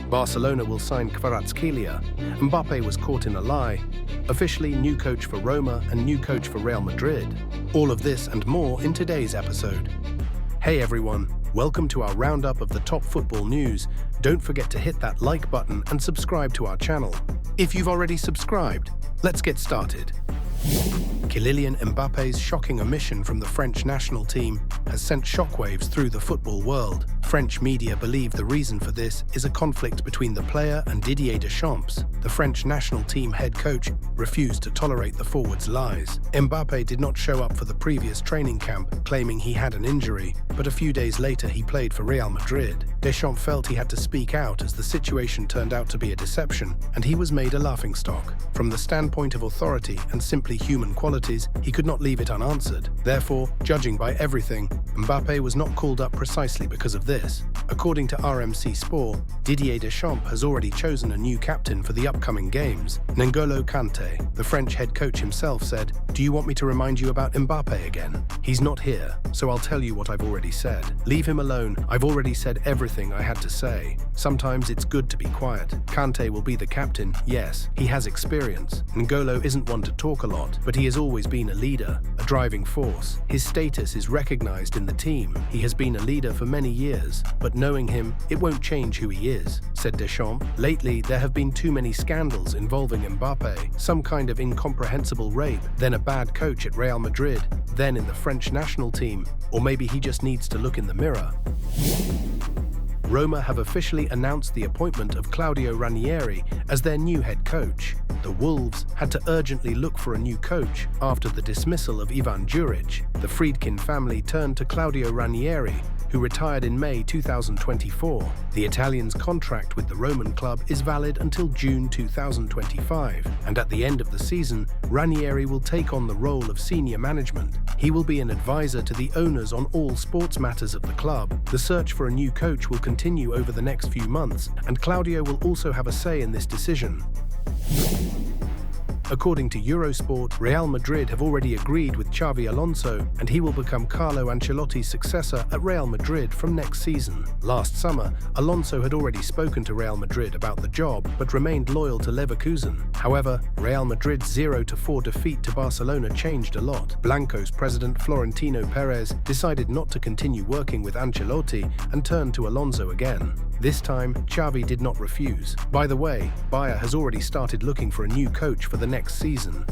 Barcelona will sign Kvaratskhelia. Mbappe was caught in a lie. Officially new coach for Roma and new coach for Real Madrid. All of this and more in today's episode. Hey everyone, welcome to our roundup of the top football news. Don't forget to hit that like button and subscribe to our channel. If you've already subscribed, let's get started. Kylian Mbappe's shocking omission from the French national team has sent shockwaves through the football world. French media believe the reason for this is a conflict between the player and Didier Deschamps. The French national team head coach refused to tolerate the forward's lies. Mbappe did not show up for the previous training camp, claiming he had an injury, but a few days later he played for Real Madrid. Deschamps felt he had to speak out as the situation turned out to be a deception, and he was made a laughingstock. From the standpoint of authority and simply human qualities, he could not leave it unanswered. Therefore, judging by everything, Mbappe was not called up precisely because of this. According to RMC Sport, Didier Deschamps has already chosen a new captain for the upcoming games. N'Golo Kante, the French head coach himself, said, "Do you want me to remind you about Mbappe again? He's not here, so I'll tell you what I've already said. Leave him alone. I've already said everything I had to say. Sometimes it's good to be quiet. Kante will be the captain, yes. He has experience. N'Golo isn't one to talk a lot, but he has always been a leader, a driving force. His status is recognized in the team. He has been a leader for many years, but knowing him, it won't change who he is," said Deschamps. Lately, there have been too many scandals involving Mbappe, some kind of incomprehensible rape, then a bad coach at Real Madrid, then in the French national team, or maybe he just needs to look in the mirror. Roma have officially announced the appointment of Claudio Ranieri as their new head coach. The Wolves had to urgently look for a new coach after the dismissal of Ivan Juric. The Friedkin family turned to Claudio Ranieri, who retired in May 2024. The Italian's contract with the Roman club is valid until June 2025, and at the end of the season, Ranieri will take on the role of senior management. He will be an advisor to the owners on all sports matters of the club. The search for a new coach will continue over the next few months, and Claudio will also have a say in this decision. According to Eurosport, Real Madrid have already agreed with Xavi Alonso, and he will become Carlo Ancelotti's successor at Real Madrid from next season. Last summer, Alonso had already spoken to Real Madrid about the job, but remained loyal to Leverkusen. However, Real Madrid's 0-4 defeat to Barcelona changed a lot. Blanco's president Florentino Perez decided not to continue working with Ancelotti and turned to Alonso again. This time, Xavi did not refuse. By the way, Bayer has already started looking for a new coach for the next season.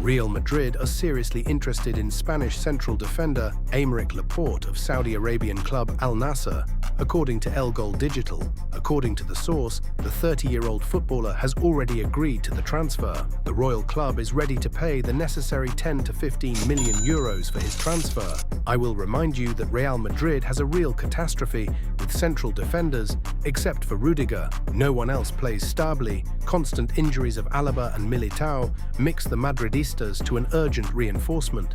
Real Madrid are seriously interested in Spanish central defender Aymeric Laporte of Saudi Arabian club Al Nassr, according to El Gol Digital. According to the source, the 30-year-old footballer has already agreed to the transfer. The royal club is ready to pay the necessary 10 to 15 million euros for his transfer. I will remind you that Real Madrid has a real catastrophe with central defenders, except for Rudiger. No one else plays stably. Constant injuries of Alaba and Militao mix the Madrid'S to an urgent reinforcement.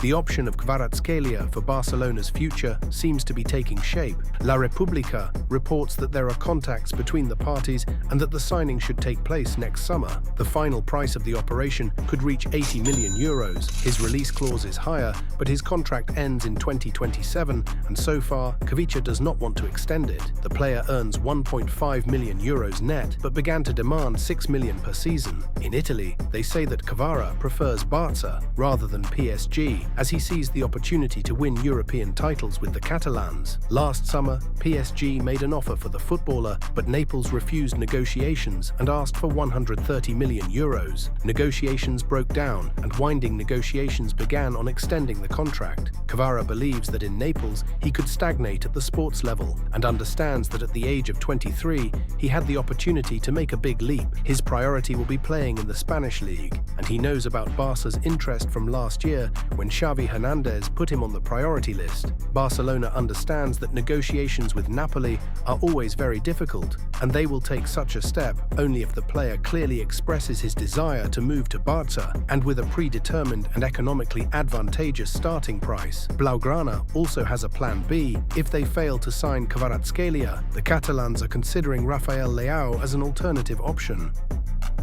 The option of Kvaratskhelia for Barcelona's future seems to be taking shape. La Repubblica reports that there are contacts between the parties and that the signing should take place next summer. The final price of the operation could reach 80 million euros. His release clause is higher, but his contract ends in 2027, and so far, Kvaratskhelia does not want to extend it. The player earns 1.5 million euros net, but began to demand 6 million per season. In Italy, they say that Kvara prefers Barca rather than PSG, as he sees the opportunity to win European titles with the Catalans. Last summer, PSG made an offer for the footballer, but Naples refused negotiations and asked for 130 million euros. Negotiations broke down, and winding negotiations began on extending the contract. Kvara believes that in Naples, he could stagnate at the sports level, and understands that at the age of 23, he had the opportunity to make a big leap. His priority will be playing in the Spanish league, and he knows about Barca's interest from last year when Xavi Hernandez put him on the priority list. Barcelona understands that negotiations with Napoli are always very difficult, and they will take such a step only if the player clearly expresses his desire to move to Barca and with a predetermined and economically advantageous starting price. Blaugrana also has a plan B if they fail to sign Kvaratskhelia. The Catalans are considering Rafael Leao as an alternative option.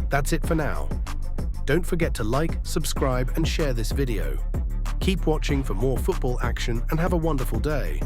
That's it for now. Don't forget to like, subscribe, and share this video. Keep watching for more football action and have a wonderful day.